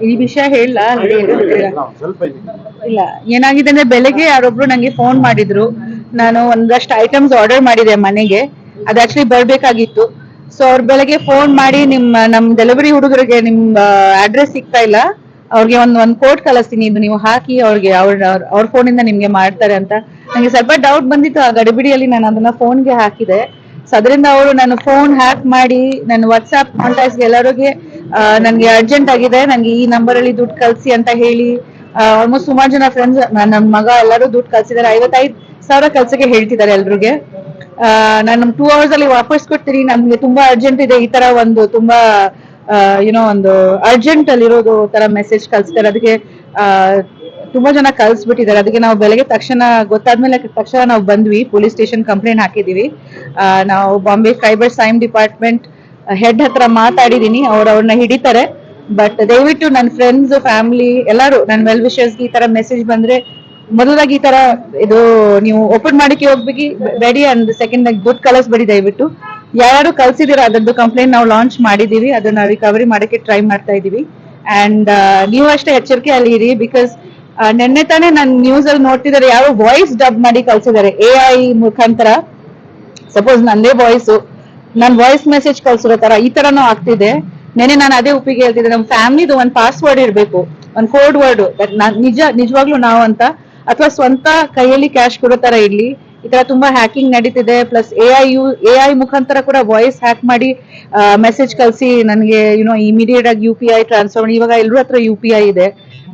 ಈ ವಿಷಯ ಹೇಳ ಇಲ್ಲ. ಏನಾಗಿದೆ ಅಂದ್ರೆ ಬೆಳಗ್ಗೆ ಯಾರೊಬ್ರು ನಂಗೆ ಫೋನ್ ಮಾಡಿದ್ರು. ನಾನು ಒಂದಷ್ಟು ಐಟಮ್ಸ್ ಆರ್ಡರ್ ಮಾಡಿದೆ ಮನೆಗೆ, ಅದು ಆಕ್ಚುಲಿ ಬರ್ಬೇಕಾಗಿತ್ತು. ಸೊ ಅವ್ರು ಬೆಳಗ್ಗೆ ಫೋನ್ ಮಾಡಿ ನಮ್ ಡೆಲಿವರಿ ಹುಡುಗರಿಗೆ ನಿಮ್ ಅಡ್ರೆಸ್ ಸಿಗ್ತಾ ಇಲ್ಲ, ಅವ್ರಿಗೆ ಒಂದ್ ಕೋಡ್ ಕಳಿಸ್ತೀನಿ, ಇದು ನೀವು ಹಾಕಿ ಅವ್ರಿಗೆ ಅವ್ರ ಫೋನಿಂದ ನಿಮ್ಗೆ ಮಾಡ್ತಾರೆ ಅಂತ. ನಂಗೆ ಸ್ವಲ್ಪ ಡೌಟ್ ಬಂದಿತ್ತು ಆ ಗಡಿಬಿಡಿಯಲ್ಲಿ, ನಾನು ಅದನ್ನ ಫೋನ್ಗೆ ಹಾಕಿದೆ. ಸೊ ಅದರಿಂದ ಅವರು ನನ್ನ ಫೋನ್ ಹ್ಯಾಕ್ ಮಾಡಿ ನನ್ನ ವಾಟ್ಸ್ಆಪ್ ಕಾಂಟ್ಯಾಕ್ಟ್ಸ್ ಎಲ್ಲರಿಗೆ ನನ್ಗೆ ಅರ್ಜೆಂಟ್ ಆಗಿದೆ, ನನ್ಗೆ ಈ ನಂಬರ್ ಅಲ್ಲಿ ದುಡ್ಡು ಕಳ್ಸಿ ಅಂತ ಹೇಳಿ ಆಲ್ಮೋಸ್ಟ್ ಸುಮಾರು ಜನ ಫ್ರೆಂಡ್ಸ್, ನನ್ನ ಮಗ ಎಲ್ಲರೂ ದುಡ್ಡು ಕಳ್ಸಿದ್ದಾರೆ. 55,000 ಕಳ್ಸಕ್ಕೆ ಹೇಳ್ತಿದ್ದಾರೆ ಎಲ್ರಿಗೆ. ನಾನು 2 hours ಅಲ್ಲಿ ವಾಪಸ್ ಕೊಡ್ತೀನಿ, ನಮ್ಗೆ ತುಂಬಾ ಅರ್ಜೆಂಟ್ ಇದೆ, ಈ ತರ ಒಂದು ತುಂಬಾ ಏನೋ ಒಂದು ಅರ್ಜೆಂಟ್ ಅಲ್ಲಿ ಇರೋದು ತರ ಮೆಸೇಜ್ ಕಳ್ಸ್ತಾರೆ. ಅದಕ್ಕೆ ತುಂಬಾ ಜನ ಕಳ್ಸ್ಬಿಟ್ಟಿದ್ದಾರೆ. ಅದಕ್ಕೆ ನಾವು ಬೆಳಗ್ಗೆ ತಕ್ಷಣ ಗೊತ್ತಾದ್ಮೇಲೆ ತಕ್ಷಣ ನಾವು ಬಂದ್ವಿ, ಪೊಲೀಸ್ ಸ್ಟೇಷನ್ ಕಂಪ್ಲೇಂಟ್ ಹಾಕಿದೀವಿ. ನಾವು Bombay cyber crime department head ಹತ್ರ ಮಾತಾಡಿದೀನಿ, ಅವ್ರನ್ನ ಹಿಡಿತಾರೆ. ಬಟ್ ದಯವಿಟ್ಟು ನನ್ನ ಫ್ರೆಂಡ್ಸ್, ಫ್ಯಾಮಿಲಿ ಎಲ್ಲರೂ, ನನ್ನ ವೆಲ್ ವಿಶರ್ಸ್ ಈ ತರ ಮೆಸೇಜ್ ಬಂದ್ರೆ ಮೊದಲಾಗಿ ಈ ತರ ಇದು ನೀವು ಓಪನ್ ಮಾಡಕ್ಕೆ ಹೋಗ್ಬೇಡಿ ಅಂಡ್ ಸೆಕೆಂಡ್ ದುಡ್ಡು ಕಳಿಸ್ಬೇಡಿ ದಯವಿಟ್ಟು. ಯಾರು ಕಳ್ಸಿದೀರ ಅದರದ್ದು ಕಂಪ್ಲೇಂಟ್ ನಾವು ಲಾಂಚ್ ಮಾಡಿದೀವಿ, ಅದನ್ನ ರಿಕವರಿ ಮಾಡಕ್ಕೆ ಟ್ರೈ ಮಾಡ್ತಾ ಇದೀವಿ. ಅಂಡ್ ನೀವು ಅಷ್ಟೇ ಎಚ್ಚರಿಕೆ ಅಲ್ಲಿ ಇರಿ, ಬಿಕಾಸ್ ನಿನ್ನೆ ತಾನೇ ನಾನು ನ್ಯೂಸ್ ಅಲ್ಲಿ ನೋಡ್ತಿದ್ದಾರೆ, ಯಾರು ವಾಯ್ಸ್ ಡಬ್ ಮಾಡಿ ಕಳ್ಸಿದ್ದಾರೆ AI ಮುಖಾಂತರ. ಸಪೋಸ್ ನಂದೇ ವಾಯ್ಸ್, ನನ್ ವಾಯ್ಸ್ ಮೆಸೇಜ್ ಕಳ್ಸಿರೋ ತರ ಈ ತರನೂ ಆಗ್ತಿದೆ. ನೆನೆ ನಾನು ಅದೇ ಒಪ್ಪಿಗೆ ಹೇಳ್ತಿದ್ದೆ, ನಮ್ ಫ್ಯಾಮಿಲಿದು ಒಂದು ಪಾಸ್ವರ್ಡ್ ಇರ್ಬೇಕು, ಒಂದು ಕೋಡ್ ವರ್ಡ್, ನಿಜವಾಗ್ಲೂ ನಾವು ಅಂತ, ಅಥವಾ ಸ್ವಂತ ಕೈಯಲ್ಲಿ ಕ್ಯಾಶ್ ಕೊಡೋ ತರ ಇರ್ಲಿ. ಈ ತರ ತುಂಬಾ ಹ್ಯಾಕಿಂಗ್ ನಡೀತಿದೆ. ಪ್ಲಸ್ AI ಮುಖಾಂತರ ಕೂಡ ವಾಯ್ಸ್ ಹ್ಯಾಕ್ ಮಾಡಿ ಮೆಸೇಜ್ ಕಳ್ಸಿ ನನಗೆ ಇಮಿಡಿಯೇಟ್ ಆಗಿ UPI ಟ್ರಾನ್ಸ್ಫರ್. ಇವಾಗ ಎಲ್ಲರ ಹತ್ರ UPI ಇದೆ.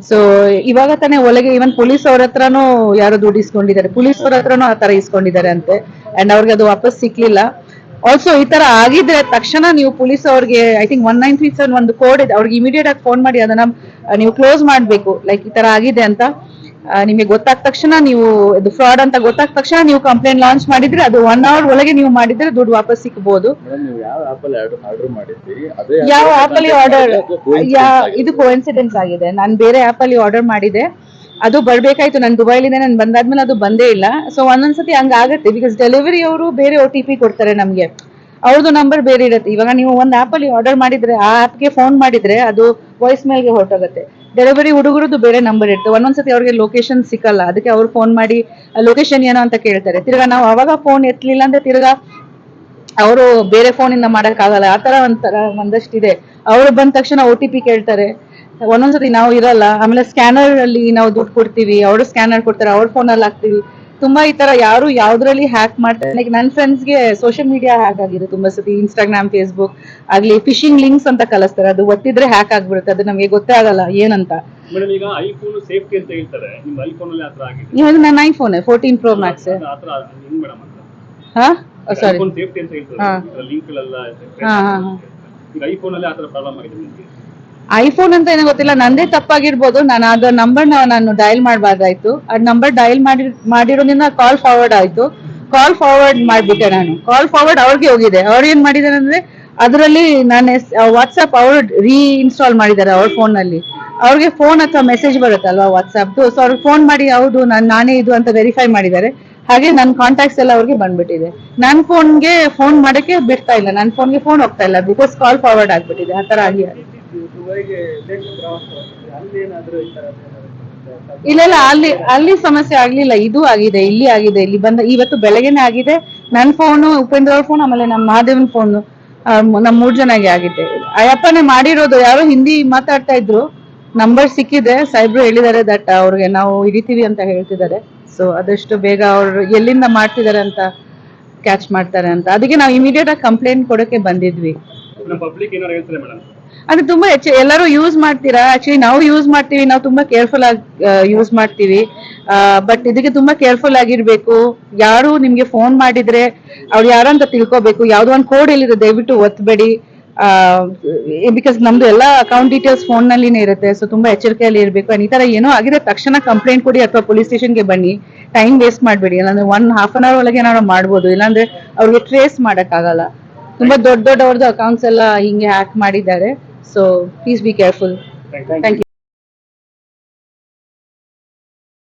ಸೊ ಇವಾಗ ತಾನೇ ಒಳಗೆ ಇವನ್ ಪೊಲೀಸ್ ಅವ್ರ ಹತ್ರನೂ ಯಾರೋ ದುಡ್ಡು ಇಸ್ಕೊಂಡಿದ್ದಾರೆ, ಪೊಲೀಸ್ ಅವ್ರ ಹತ್ರನೂ ಆ ತರ ಇಸ್ಕೊಂಡಿದ್ದಾರೆ ಅಂತೆ. ಅಂಡ್ ಅವ್ರಿಗೆ ಅದು ವಾಪಸ್ ಸಿಕ್ಲಿಲ್ಲ. ಆಲ್ಸೋ ಈ ತರ ಆಗಿದ್ರೆ ತಕ್ಷಣ ನೀವು ಪೊಲೀಸ್ ಅವ್ರಿಗೆ, ಐ ಥಿಂಕ್ 1937 ಒಂದು ಕೋಡ್ ಇದೆ, ಅವ್ರಿಗೆ ಇಮಿಡಿಯೇಟ್ ಆಗಿ ಫೋನ್ ಮಾಡಿ ಅದನ್ನ ನೀವು ಕ್ಲೋಸ್ ಮಾಡ್ಬೇಕು. ಲೈಕ್ ಈ ತರ ಆಗಿದೆ ಅಂತ ನಿಮಗೆ ಗೊತ್ತಾದ ತಕ್ಷಣ, ನೀವು ಇದು ಫ್ರಾಡ್ ಅಂತ ಗೊತ್ತಾದ ತಕ್ಷಣ ನೀವು ಕಂಪ್ಲೇಂಟ್ ಲಾಂಚ್ ಮಾಡಿದ್ರೆ, ಅದು 1 hour ಒಳಗೆ ನೀವು ಮಾಡಿದ್ರೆ ದುಡ್ಡು ವಾಪಸ್ ಸಿಕ್ಬಹುದು. ಯಾವ ಆಪ್ ಅಲ್ಲಿ ಆರ್ಡರ್, ಇದು ಕೋಇನ್ಸಿಡೆನ್ಸ್ ಆಗಿದೆ. ನಾನು ಬೇರೆ ಆಪ್ ಅಲ್ಲಿ ಆರ್ಡರ್ ಮಾಡಿದೆ, ಅದು ಬರ್ಬೇಕಾಯ್ತು. ನಾನು ದುಬೈಲಿಂದ ನಾನು ಬಂದಾದ್ಮೇಲೆ ಅದು ಬಂದೇ ಇಲ್ಲ. ಸೊ ಒಂದೊಂದ್ಸತಿ ಹಂಗ ಆಗತ್ತೆ, ಬಿಕಾಸ್ ಡೆಲಿವರಿ ಅವರು ಬೇರೆ OTP ಕೊಡ್ತಾರೆ ನಮ್ಗೆ, ಅವ್ರದ್ದು ನಂಬರ್ ಬೇರೆ ಇರುತ್ತೆ. ಇವಾಗ ನೀವು ಒಂದು ಆಪ್ ಅಲ್ಲಿ ಆರ್ಡರ್ ಮಾಡಿದ್ರೆ, ಆ ಆಪ್ಗೆ ಫೋನ್ ಮಾಡಿದ್ರೆ ಅದು ವಾಯ್ಸ್ ಮೇಲ್ಗೆ ಹೊರಟೋಗುತ್ತೆ. ಡೆಲಿವರಿ ಹುಡುಗರದ್ದು ಬೇರೆ ನಂಬರ್ ಇರುತ್ತೆ. ಒಂದೊಂದ್ಸತಿ ಅವ್ರಿಗೆ ಲೊಕೇಶನ್ ಸಿಕ್ಕಲ್ಲ, ಅದಕ್ಕೆ ಅವ್ರು ಫೋನ್ ಮಾಡಿ ಲೊಕೇಶನ್ ಏನೋ ಅಂತ ಕೇಳ್ತಾರೆ. ತಿರ್ಗಾ ನಾವು ಅವಾಗ ಫೋನ್ ಎತ್ತಲಿಲ್ಲ ಅಂದ್ರೆ ತಿರ್ಗಾ ಅವರು ಬೇರೆ ಫೋನಿಂದ ಮಾಡಕ್ ಆಗಲ್ಲ. ಆತರ ಒಂದಷ್ಟಿದೆ. ಅವರು ಬಂದ ತಕ್ಷಣ OTP ಕೇಳ್ತಾರೆ. ಒಂದೊಂದ್ಸತಿ ನಾವು ಇರಲ್ಲ, ಆಮೇಲೆ ಸ್ಕ್ಯಾನರ್ ಅಲ್ಲಿ ನಾವು ದುಡ್ಡು ಕೊಡ್ತೀವಿ, ಅವರು ಸ್ಕ್ಯಾನರ್ ಕೊಡ್ತಾರೆ, ಅವ್ರ ಫೋನ್ ಅಲ್ಲಿ ಹಾಕ್ತಿವಿ. ತುಂಬಾ ಈ ತರ ಯಾರು ಯಾವ್ದ್ರಲ್ಲಿ ಹ್ಯಾಕ್ ಮಾಡ್ತಾರೆ. ಲೈಕ್ ನನ್ನ ಫ್ರೆಂಡ್ಸ್ಗೆ ಸೋಷಿಯಲ್ ಮೀಡಿಯಾ ಹ್ಯಾಕ್ ಆಗಿದೆ ತುಂಬಾ ಸತಿ. Instagram, Facebook ಆಗ್ಲಿ ಫಿಶಿಂಗ್ ಲಿಂಕ್ಸ್ ಅಂತ ಕಳಿಸ್ತಾರೆ, ಅದು ಒತ್ತಿದ್ರೆ ಹ್ಯಾಕ್ ಆಗ್ಬಿಡುತ್ತೆ, ಅದು ನಮಗೆ ಗೊತ್ತೇ ಆಗಲ್ಲ ಏನಂತ. ಈಗ ಐಫೋನ್ ಸೇಫ್ಟಿ ಅಂತ ಹೇಳ್ತಾರೆ, ನಿಮ್ಮ ಐಫೋನ್ ಅಲ್ಲಿ ಆತರ ಆಗಿದೆ? ಇದು ನನ್ನ ಐಫೋನ್ 14 Pro Max. ಹಾ ಸಾರಿ, ಐಫೋನ್ ಸೇಫ್ಟಿ ಅಂತ ಹೇಳ್ತಾರೆ, ಲಿಂಕ್ ಗಳೆಲ್ಲ. ಈಗ ಐಫೋನ್ ಅಲ್ಲಿ ಆತರ ಪ್ರಾಬ್ಲಮ್ ಆಗಿದೆ ನಿಮಗೆ? ಐಫೋನ್ ಅಂತ ಏನೋ ಗೊತ್ತಿಲ್ಲ, ನಂದೇ ತಪ್ಪಾಗಿರ್ಬೋದು. ನಾನು ಅದ ನಂಬರ್ ನಾನು ಡಯಲ್ ಮಾಡಬಾರ್ದಾಯ್ತು. ಆ ನಂಬರ್ ಡಯಲ್ ಮಾಡಿರೋದ್ರಿಂದ ಕಾಲ್ ಫಾರ್ವರ್ಡ್ ಆಯ್ತು. ಕಾಲ್ ಫಾರ್ವರ್ಡ್ ಮಾಡ್ಬಿಟ್ಟೆ ನಾನು. ಕಾಲ್ ಫಾರ್ವರ್ಡ್ ಅವ್ರಿಗೆ ಹೋಗಿದೆ. ಅವ್ರು ಏನ್ ಮಾಡಿದಾರೆ ಅಂದ್ರೆ, ಅದರಲ್ಲಿ ನಾನು ವಾಟ್ಸ್ಆಪ್ ಅವರು ಇನ್ಸ್ಟಾಲ್ ಮಾಡಿದ್ದಾರೆ ಅವ್ರ ಫೋನ್ ನಲ್ಲಿ. ಅವ್ರಿಗೆ ಫೋನ್ ಅಥವಾ ಮೆಸೇಜ್ ಬರುತ್ತಲ್ವಾ ವಾಟ್ಸ್ಆಪ್, ಸೊ ಅವ್ರಿಗೆ ಫೋನ್ ಮಾಡಿ ಹೌದು ನಾನೇ ಇದು ಅಂತ ವೆರಿಫೈ ಮಾಡಿದ್ದಾರೆ. ಹಾಗೆ ನನ್ನ ಕಾಂಟ್ಯಾಕ್ಟ್ಸ್ ಎಲ್ಲ ಅವ್ರಿಗೆ ಬಂದ್ಬಿಟ್ಟಿದೆ. ನನ್ನ ಫೋನ್ಗೆ ಫೋನ್ ಮಾಡಕ್ಕೆ ಬಿಡ್ತಾ ಇಲ್ಲ, ನನ್ನ ಫೋನ್ಗೆ ಫೋನ್ ಹೋಗ್ತಾ ಇಲ್ಲ, ಬಿಕಾಸ್ ಕಾಲ್ ಫಾರ್ವರ್ಡ್ ಆಗ್ಬಿಟ್ಟಿದೆ. ಆ ತರ ಆಗಿ ಇಲ್ಲ ಅಲ್ಲಿ ಸಮಸ್ಯೆ ಆಗ್ಲಿಲ್ಲ, ಇದು ಆಗಿದೆ, ಇಲ್ಲಿ ಆಗಿದೆ. ಇಲ್ಲಿ ಇವತ್ತು ಬೆಳಗ್ಗೆನೆ ಆಗಿದೆ. ನನ್ನ ಫೋನು, ಉಪೇಂದ್ರ ಅವ್ರ ಫೋನ್, ಆಮೇಲೆ ನಮ್ಮ ಮಹಾದೇವನ್ ಫೋನ್, ನಮ್ 3 ಜನಗೆ ಆಗಿದೆ. ಅಯ್ಯಪ್ಪನೇ ಮಾಡಿರೋದು. ಯಾರೋ ಹಿಂದಿ ಮಾತಾಡ್ತಾ ಇದ್ರು, ನಂಬರ್ ಸಿಕ್ಕಿದೆ, ಸಾಹೇಬ್ರು ಹೇಳಿದ್ದಾರೆ ದಟ್ ಅವ್ರಿಗೆ ನಾವು ಹಿಡಿತೀವಿ ಅಂತ ಹೇಳ್ತಿದ್ದಾರೆ. ಸೊ ಆದಷ್ಟು ಬೇಗ ಅವ್ರು ಎಲ್ಲಿಂದ ಮಾಡ್ತಿದ್ದಾರೆ ಅಂತ ಕ್ಯಾಚ್ ಮಾಡ್ತಾರೆ ಅಂತ, ಅದಕ್ಕೆ ನಾವು ಇಮಿಡಿಯೇಟ್ ಆಗಿ ಕಂಪ್ಲೇಂಟ್ ಕೊಡಕ್ಕೆ ಬಂದಿದ್ವಿ. ಅದು ತುಂಬಾ ಎಲ್ಲರೂ ಯೂಸ್ ಮಾಡ್ತೀರಾ, ಆಕ್ಚುಲಿ ನಾವು ಯೂಸ್ ಮಾಡ್ತೀವಿ, ನಾವು ತುಂಬಾ ಕೇರ್ಫುಲ್ ಆಗಿ ಯೂಸ್ ಮಾಡ್ತೀವಿ. ಬಟ್ ಇದಕ್ಕೆ ತುಂಬಾ ಕೇರ್ಫುಲ್ ಆಗಿರ್ಬೇಕು. ಯಾರು ನಿಮ್ಗೆ ಫೋನ್ ಮಾಡಿದ್ರೆ ಅವ್ರು ಯಾರು ಅಂತ ತಿಳ್ಕೊಬೇಕು. ಯಾವ್ದೋ ಒಂದು ಕೋಡ್ ಎಲ್ಲಿದೆ ದಯವಿಟ್ಟು ಒತ್ತಬೇಡಿ, ಬಿಕಾಸ್ ನಮ್ದು ಎಲ್ಲಾ ಅಕೌಂಟ್ ಡೀಟೇಲ್ಸ್ ಫೋನ್ ನಲ್ಲಿನೇ ಇರುತ್ತೆ. ಸೊ ತುಂಬಾ ಎಚ್ಚರಿಕೆಯಲ್ಲಿ ಇರಬೇಕು. ಈ ತರ ಏನೋ ಆಗಿದೆ ತಕ್ಷಣ ಕಂಪ್ಲೇಂಟ್ ಕೊಡಿ ಅಥವಾ ಪೊಲೀಸ್ ಸ್ಟೇಷನ್ಗೆ ಬನ್ನಿ. ಟೈಮ್ ವೇಸ್ಟ್ ಮಾಡ್ಬೇಡಿ. ಇಲ್ಲಾಂದ್ರೆ 1.5 hour ಒಳಗೆ ನಾವು ಮಾಡ್ಬೋದು, ಇಲ್ಲಾಂದ್ರೆ ಅವ್ರಿಗೆ ಟ್ರೇಸ್ ಮಾಡಕ್ ಆಗಲ್ಲ. ತುಂಬಾ ದೊಡ್ಡವ್ರದ್ದು ಅಕೌಂಟ್ಸ್ ಎಲ್ಲ ಹಿಂಗೆ ಹ್ಯಾಕ್ ಮಾಡಿದ್ದಾರೆ. So please be careful. Thank you.